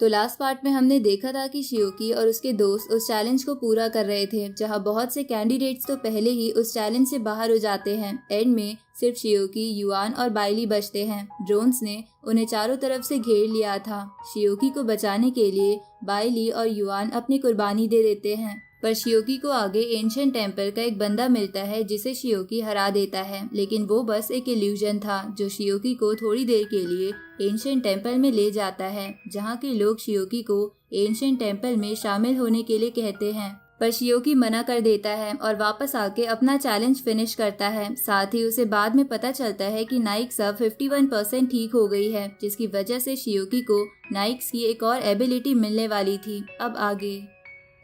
तो last part में हमने देखा था कि शियोकी और उसके दोस्त उस चैलेंज को पूरा कर रहे थे, जहां बहुत से कैंडिडेट्स तो पहले ही उस चैलेंज से बाहर हो जाते हैं। एंड में सिर्फ शियोकी, युआन और बाइली बचते हैं। ड्रोन्स ने उन्हें चारों तरफ से घेर लिया था। शियोकी को बचाने के लिए बाइली और युआन अपनी कुर्बानी दे देते हैं, पर शियोकी को आगे एंशिएंट टेम्पल का एक बंदा मिलता है जिसे शियोकी हरा देता है। लेकिन वो बस एक इल्यूजन था जो शियोकी को थोड़ी देर के लिए एंशिएंट टेम्पल में ले जाता है, जहाँ के लोग शियोकी को एंशिएंट टेम्पल में शामिल होने के लिए कहते हैं। पर शियोकी मना कर देता है और वापस आके अपना चैलेंज फिनिश करता है। साथ ही उसे बाद में पता चलता है कि नाइक्स अब 51% ठीक हो गई है, जिसकी वजह से शियोकी को नाइक्स की एक और एबिलिटी मिलने वाली थी। अब आगे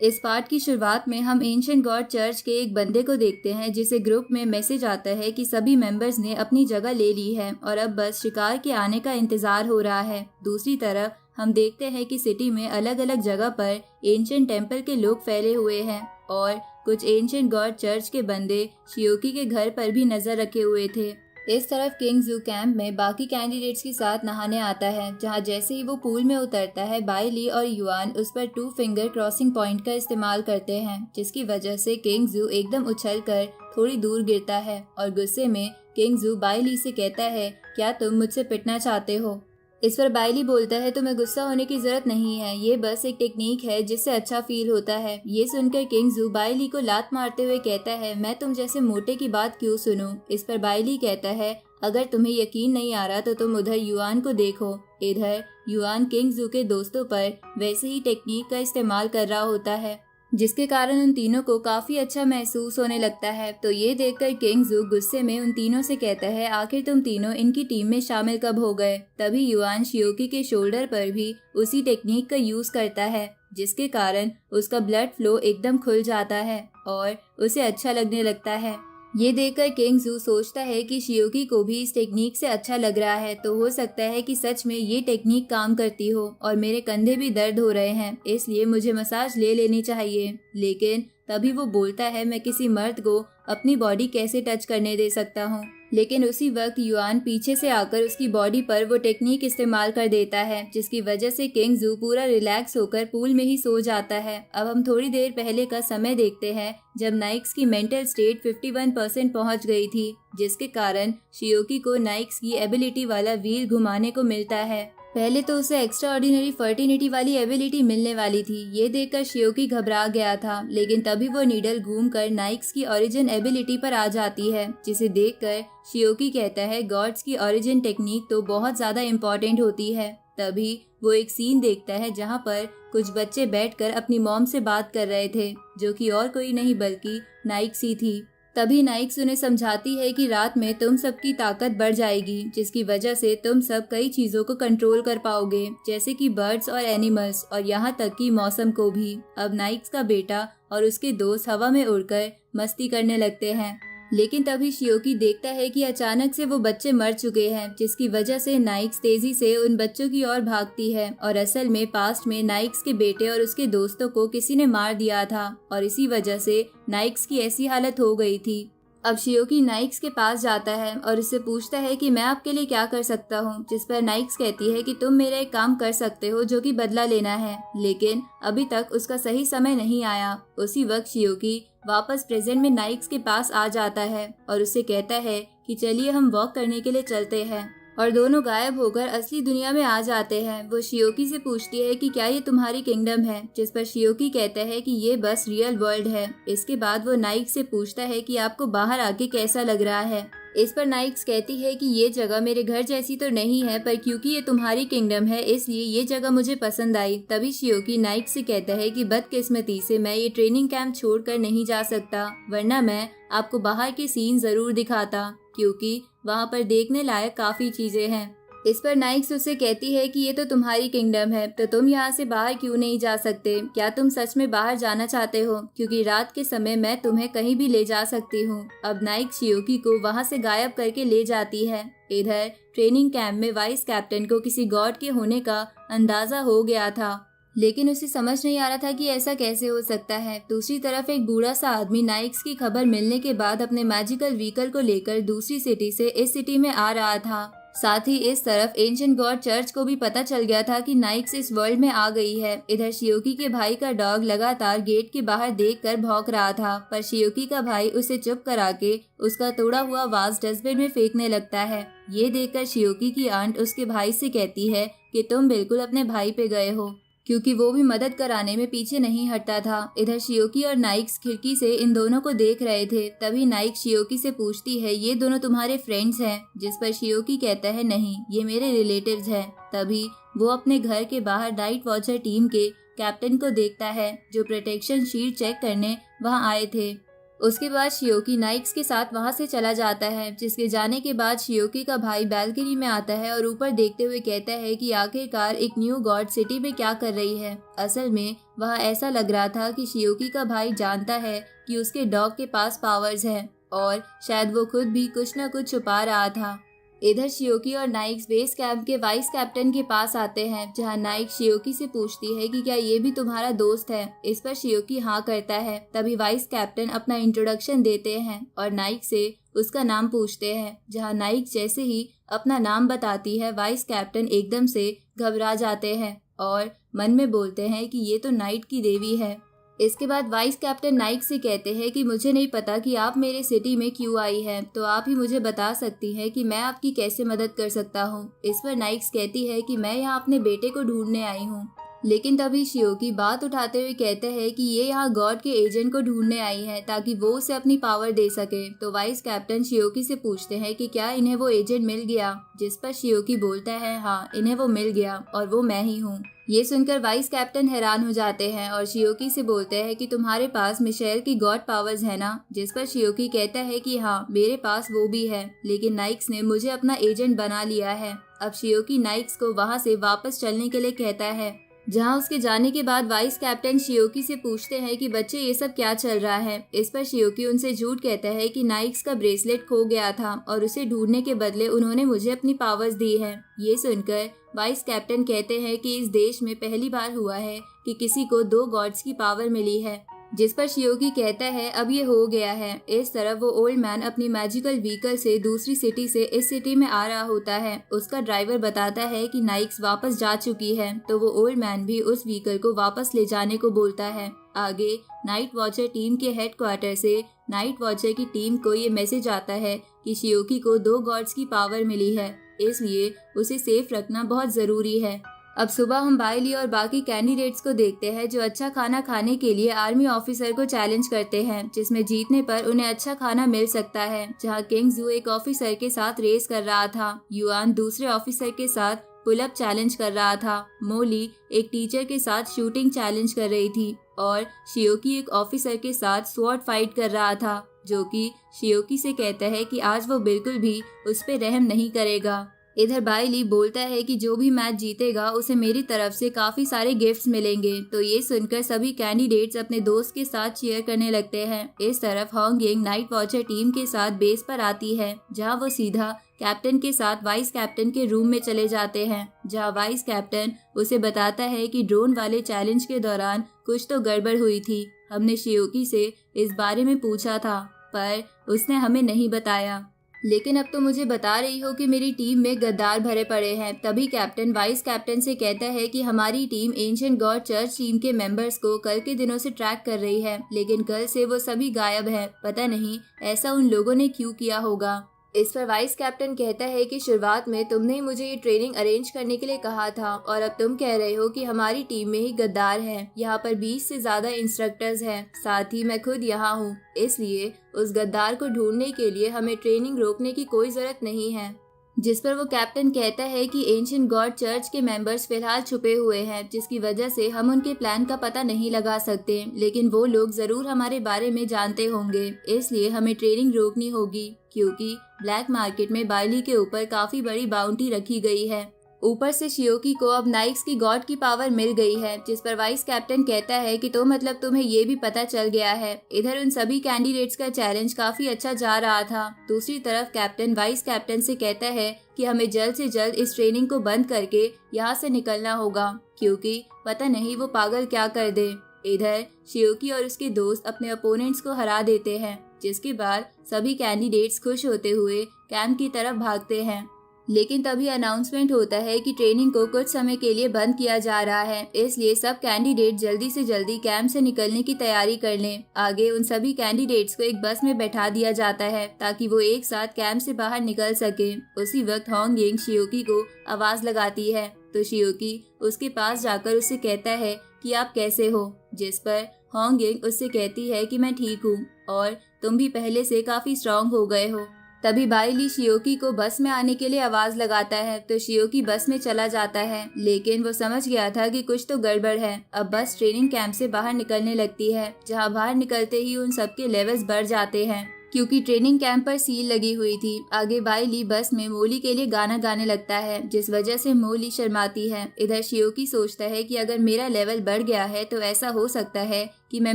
इस पार्ट की शुरुआत में हम एंशिएंट गॉड चर्च के एक बंदे को देखते हैं, जिसे ग्रुप में मैसेज आता है कि सभी मेंबर्स ने अपनी जगह ले ली है और अब बस शिकार के आने का इंतजार हो रहा है। दूसरी तरफ हम देखते हैं कि सिटी में अलग अलग जगह पर एंशिएंट टेम्पल के लोग फैले हुए हैं और कुछ एंशिएंट गॉड चर्च के बंदे शियोकी के घर पर भी नजर रखे हुए थे। इस तरफ किंग जू कैंप में बाकी कैंडिडेट्स के साथ नहाने आता है, जहां जैसे ही वो पूल में उतरता है बाइली और युआन उस पर 2 फिंगर क्रॉसिंग पॉइंट का इस्तेमाल करते हैं, जिसकी वजह से किंग जू एकदम उछलकर थोड़ी दूर गिरता है और गुस्से में किंग जू बाइली से कहता है, क्या तुम मुझसे पिटना चाहते हो? इस पर बाइली बोलता है, तुम्हें गुस्सा होने की जरूरत नहीं है, ये बस एक टेक्निक है जिससे अच्छा फील होता है। ये सुनकर किंग जू बाइली को लात मारते हुए कहता है, मैं तुम जैसे मोटे की बात क्यों सुनूं? इस पर बाइली कहता है, अगर तुम्हें यकीन नहीं आ रहा तो तुम उधर युआन को देखो। इधर युआन किंग जू के दोस्तों पर वैसे ही टेक्निक का इस्तेमाल कर रहा होता है, जिसके कारण उन तीनों को काफी अच्छा महसूस होने लगता है। तो ये देखकर किंग जू गुस्से में उन तीनों से कहता है, आखिर तुम तीनों इनकी टीम में शामिल कब हो गए? तभी युआन शियोकी के शोल्डर पर भी उसी टेक्निक का यूज करता है, जिसके कारण उसका ब्लड फ्लो एकदम खुल जाता है और उसे अच्छा लगने लगता है। ये देखकर किंग जू सोचता है कि शियोकी को भी इस टेक्निक से अच्छा लग रहा है, तो हो सकता है कि सच में ये टेक्निक काम करती हो और मेरे कंधे भी दर्द हो रहे हैं, इसलिए मुझे मसाज ले लेनी चाहिए। लेकिन तभी वो बोलता है, मैं किसी मर्द को अपनी बॉडी कैसे टच करने दे सकता हूँ? लेकिन उसी वक्त युआन पीछे से आकर उसकी बॉडी पर वो टेक्निक इस्तेमाल कर देता है, जिसकी वजह से किंग जू पूरा रिलैक्स होकर पूल में ही सो जाता है। अब हम थोड़ी देर पहले का समय देखते हैं, जब नाइक्स की मेंटल स्टेट 51% पहुंच गई थी, जिसके कारण शियोकी को नाइक्स की एबिलिटी वाला व्हील घुमाने को मिलता है। पहले तो उसे एक्स्ट्रा ऑर्डिनरी फर्टिनिटी वाली एबिलिटी मिलने वाली थी। ये देखकर शियोकी घबरा गया था, लेकिन तभी वो नीडल घूमकर नाइक्स की ओरिजिन एबिलिटी पर आ जाती है, जिसे देखकर शियोकी कहता है, गॉड्स की ओरिजिन टेक्निक तो बहुत ज्यादा इम्पोर्टेंट होती है। तभी वो एक सीन देखता है जहाँ पर कुछ बच्चे बैठकर अपनी मॉम से बात कर रहे थे, जो कि और कोई नहीं बल्कि नाइक्स ही थी। तभी नाइक्स उन्हें समझाती है कि रात में तुम सबकी ताकत बढ़ जाएगी, जिसकी वजह से तुम सब कई चीजों को कंट्रोल कर पाओगे, जैसे कि बर्ड्स और एनिमल्स और यहाँ तक कि मौसम को भी। अब नाइक्स का बेटा और उसके दोस्त हवा में उड़कर मस्ती करने लगते हैं, लेकिन तभी शियोकी देखता है कि अचानक से वो बच्चे मर चुके हैं, जिसकी वजह से नाइक्स तेजी से उन बच्चों की ओर भागती है और असल में पास्ट में नाइक्स के बेटे और उसके दोस्तों को किसी ने मार दिया था और इसी वजह से नाइक्स की ऐसी हालत हो गई थी। अब शियोकी नाइक्स के पास जाता है और उससे पूछता है कि मैं आपके लिए क्या कर सकता हूँ, जिस पर नाइक्स कहती है कि तुम मेरा एक काम कर सकते हो जो कि बदला लेना है, लेकिन अभी तक उसका सही समय नहीं आया। उसी वक्त शियोकी वापस प्रेजेंट में नाइक्स के पास आ जाता है और उससे कहता है कि चलिए हम वॉक करने के लिए चलते हैं, और दोनों गायब होकर असली दुनिया में आ जाते हैं। वो शियोकी से पूछती है कि क्या ये तुम्हारी किंगडम है, जिस पर शियोकी कहता है कि ये बस रियल वर्ल्ड है। इसके बाद वो नाइक्स से पूछता है कि आपको बाहर आके कैसा लग रहा है। इस पर नाइक्स कहती है कि ये जगह मेरे घर जैसी तो नहीं है, पर क्योंकि ये तुम्हारी किंगडम है इसलिए ये जगह मुझे पसंद आई। तभी शियोकी नाइक्स से कहता है कि बदकिस्मती से मैं ये ट्रेनिंग कैंप छोड़कर नहीं जा सकता, वरना मैं आपको बाहर के सीन जरूर दिखाता, क्योंकि वहाँ पर देखने लायक काफी चीजें हैं। इस पर नाइक्स उससे कहती है कि ये तो तुम्हारी किंगडम है, तो तुम यहाँ से बाहर क्यों नहीं जा सकते? क्या तुम सच में बाहर जाना चाहते हो? क्योंकि रात के समय मैं तुम्हें कहीं भी ले जा सकती हूँ। अब नाइक्स शियोकी को वहाँ से गायब करके ले जाती है। इधर ट्रेनिंग कैंप में वाइस कैप्टन को किसी गॉड के होने का अंदाजा हो गया था, लेकिन उसे समझ नहीं आ रहा था कि ऐसा कैसे हो सकता है। दूसरी तरफ एक बूढ़ा सा आदमी नाइक्स की खबर मिलने के बाद अपने मैजिकल व्हीकल को लेकर दूसरी सिटी से इस सिटी में आ रहा था। साथ ही इस तरफ एंशिएंट गॉड चर्च को भी पता चल गया था कि नाइक्स इस वर्ल्ड में आ गई है। इधर शियोकी के भाई का डॉग लगातार गेट के बाहर देखकर भौंक रहा था, पर शियोकी का भाई उसे चुप करा के उसका तोड़ा हुआ वाज डस्टबिन में फेंकने लगता है। ये देखकर शियोकी की आंट उसके भाई से कहती है कि तुम बिल्कुल अपने भाई पे गए हो, क्योंकि वो भी मदद कराने में पीछे नहीं हटता था। इधर शियोकी और नाइक्स खिड़की से इन दोनों को देख रहे थे। तभी नाइक्स शियोकी से पूछती है, ये दोनों तुम्हारे फ्रेंड्स हैं? जिस पर शियोकी कहता है, नहीं, ये मेरे रिलेटिव्स हैं। तभी वो अपने घर के बाहर नाइट वॉचर टीम के कैप्टन को देखता है, जो प्रोटेक्शन शीट चेक करने वहाँ आए थे। उसके बाद शियोकी नाइक्स के साथ वहां से चला जाता है, जिसके जाने के बाद शियोकी का भाई बैल्कनी में आता है और ऊपर देखते हुए कहता है कि आखिरकार एक न्यू गॉड सिटी में क्या कर रही है। असल में वहाँ ऐसा लग रहा था कि शियोकी का भाई जानता है कि उसके डॉग के पास पावर्स हैं और शायद वो खुद भी कुछ न कुछ छुपा रहा था। इधर शियोकी और नाइक्स बेस कैंप के वाइस कैप्टन के पास आते हैं, जहां नाइक्स शियोकी से पूछती है कि क्या ये भी तुम्हारा दोस्त है। इस पर शियोकी हाँ करता है। तभी वाइस कैप्टन अपना इंट्रोडक्शन देते हैं और नाइक्स से उसका नाम पूछते हैं। जहां नाइक्स जैसे ही अपना नाम बताती है, वाइस कैप्टन एकदम से घबरा जाते हैं और मन में बोलते हैं कि ये तो नाइट की देवी है। इसके बाद वाइस कैप्टन नाइक्स से कहते हैं कि मुझे नहीं पता कि आप मेरे सिटी में क्यों आई हैं, तो आप ही मुझे बता सकती हैं कि मैं आपकी कैसे मदद कर सकता हूँ। इस पर नाइक्स कहती है कि मैं यहाँ अपने बेटे को ढूंढने आई हूँ। लेकिन तभी शियोकी बात उठाते हुए कहते हैं कि ये यहाँ गॉड के एजेंट को ढूंढने आई है ताकि वो उसे अपनी पावर दे सके। तो वाइस कैप्टन शियोकी से पूछते हैं कि क्या इन्हें वो एजेंट मिल गया। जिस पर शियोकी बोलता है, हाँ, इन्हें वो मिल गया और वो मैं ही हूँ। ये सुनकर वाइस कैप्टन हैरान हो जाते हैं और शियोकी से बोलते हैं कि तुम्हारे पास मिशेल की गॉड पावर्स है ना। जिस पर शियोकी कहता है कि हाँ, मेरे पास वो भी है, लेकिन नाइक्स ने मुझे अपना एजेंट बना लिया है। अब शियोकी नाइक्स को वहाँ से वापस चलने के लिए कहता है। जहां उसके जाने के बाद वाइस कैप्टन शियोकी से पूछते हैं कि बच्चे ये सब क्या चल रहा है। इस पर शियोकी उनसे झूठ कहता है कि नाइक्स का ब्रेसलेट खो गया था और उसे ढूंढने के बदले उन्होंने मुझे अपनी पावर्स दी है। ये सुनकर वाइस कैप्टन कहते हैं कि इस देश में पहली बार हुआ है कि किसी को 2 गॉड्स की पावर मिली है। जिस पर शियोकी कहता है, अब ये हो गया है। इस तरफ वो ओल्ड मैन अपनी मैजिकल व्हीकल से दूसरी सिटी से इस सिटी में आ रहा होता है। उसका ड्राइवर बताता है कि नाइक्स वापस जा चुकी है, तो वो ओल्ड मैन भी उस व्हीकल को वापस ले जाने को बोलता है। आगे नाइट वॉचर टीम के हेडक्वार्टर से नाइट वॉचर की टीम को ये मैसेज आता है कि शियोकी को 2 गॉड्स की पावर मिली है, इसलिए उसे सेफ रखना बहुत जरूरी है। अब सुबह हम बाइली और बाकी कैंडिडेट्स को देखते हैं जो अच्छा खाना खाने के लिए आर्मी ऑफिसर को चैलेंज करते हैं, जिसमें जीतने पर उन्हें अच्छा खाना मिल सकता है। जहां किंग्सू एक ऑफिसर के साथ रेस कर रहा था, युआन दूसरे ऑफिसर के साथ पुल अप चैलेंज कर रहा था, मोली एक टीचर के साथ शूटिंग चैलेंज कर रही थी और शियोकी एक ऑफिसर के साथ स्वॉर्ड फाइट कर रहा था, जो कि शियोकी से कहता है कि आज वो बिल्कुल भी उस पर रहम नहीं करेगा। इधर बाइली बोलता है कि जो भी मैच जीतेगा उसे मेरी तरफ से काफी सारे गिफ्ट्स मिलेंगे। तो ये सुनकर सभी कैंडिडेट्स अपने दोस्त के साथ चीयर करने लगते हैं। इस तरफ होंगिंग नाइट वॉचर टीम के साथ बेस पर आती है, जहां वो सीधा कैप्टन के साथ वाइस कैप्टन के रूम में चले जाते हैं, जहां वाइस कैप्टन उसे बताता है कि ड्रोन वाले चैलेंज के दौरान कुछ तो गड़बड़ हुई थी। हमने शियोकी से इस बारे में पूछा था, पर उसने हमें नहीं बताया, लेकिन अब तो मुझे बता रही हो कि मेरी टीम में गद्दार भरे पड़े हैं। तभी कैप्टन वाइस कैप्टन से कहता है कि हमारी team ancient God church team के मेंबर्स को कल के दिनों से ट्रैक कर रही है, लेकिन कल से वो सभी गायब हैं। पता नहीं ऐसा उन लोगों ने क्यों किया होगा। इस पर वाइस कैप्टन कहता है कि शुरुआत में तुमने ही मुझे ये ट्रेनिंग अरेंज करने के लिए कहा था और अब तुम कह रहे हो कि हमारी टीम में ही गद्दार हैं। यहाँ पर 20 से ज्यादा इंस्ट्रक्टर्स हैं, साथ ही मैं खुद यहाँ हूँ, इसलिए उस गद्दार को ढूंढने के लिए हमें ट्रेनिंग रोकने की कोई जरूरत नहीं है। जिस पर वो कैप्टन कहता है कि एंशिएंट गॉड चर्च के मेंबर्स फिलहाल छुपे हुए हैं, जिसकी वजह से हम उनके प्लान का पता नहीं लगा सकते, लेकिन वो लोग जरूर हमारे बारे में जानते होंगे, इसलिए हमें ट्रेनिंग रोकनी होगी, क्योंकि ब्लैक मार्केट में बाइली के ऊपर काफी बड़ी बाउंटी रखी गई है। ऊपर से शियोकी को अब नाइक्स की गॉड की पावर मिल गई है, जिस पर वाइस कैप्टन कहता है कि तो मतलब तुम्हें ये भी पता चल गया है। इधर उन सभी कैंडिडेट्स का चैलेंज काफी अच्छा जा रहा था। दूसरी तरफ कैप्टन वाइस कैप्टन से कहता है कि हमें जल्द से जल्द इस ट्रेनिंग को बंद करके यहाँ से निकलना होगा, क्योंकि पता नहीं वो पागल क्या कर दे। इधर शियोकी और उसके दोस्त अपने अपोनेंट्स को हरा देते हैं, जिसके बाद सभी कैंडिडेट्स खुश होते हुए कैंप की तरफ भागते हैं। लेकिन तभी अनाउंसमेंट होता है कि ट्रेनिंग को कुछ समय के लिए बंद किया जा रहा है, इसलिए सब कैंडिडेट जल्दी से जल्दी कैंप से निकलने की तैयारी कर लें। आगे उन सभी कैंडिडेट्स को एक बस में बैठा दिया जाता है ताकि वो एक साथ कैंप से बाहर निकल सके। उसी वक्त होंग यिंग शियोकी को आवाज लगाती है तो शियोकी उसके पास जाकर उससे कहता है कि आप कैसे हो, जिस पर होंग यिंग उससे कहती है कि मैं ठीक हूँ और तुम भी पहले से काफी स्ट्रांग हो गए हो। तभी बाइली शियोकी को बस में आने के लिए आवाज लगाता है तो शियोकी बस में चला जाता है, लेकिन वो समझ गया था कि कुछ तो गड़बड़ है। अब बस ट्रेनिंग कैंप से बाहर निकलने लगती है, जहां बाहर निकलते ही उन सबके लेवल्स बढ़ जाते हैं क्योंकि ट्रेनिंग कैंप पर सील लगी हुई थी। आगे बाइली बस में मोली के लिए गाना गाने लगता है, जिस वजह से मोली शर्माती है। इधर शियोकी सोचता है कि अगर मेरा लेवल बढ़ गया है तो ऐसा हो सकता है कि मैं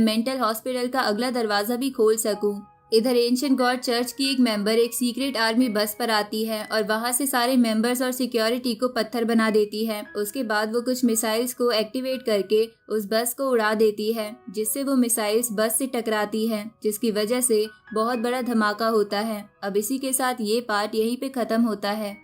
मेंटल हॉस्पिटल का अगला दरवाजा भी खोल सकूं। इधर एंशिएंट गॉड चर्च की एक मेंबर एक सीक्रेट आर्मी बस पर आती है और वहां से सारे मेंबर्स और सिक्योरिटी को पत्थर बना देती है। उसके बाद वो कुछ मिसाइल्स को एक्टिवेट करके उस बस को उड़ा देती है, जिससे वो मिसाइल्स बस से टकराती है, जिसकी वजह से बहुत बड़ा धमाका होता है। अब इसी के साथ ये पार्ट यहीं पे खत्म होता है।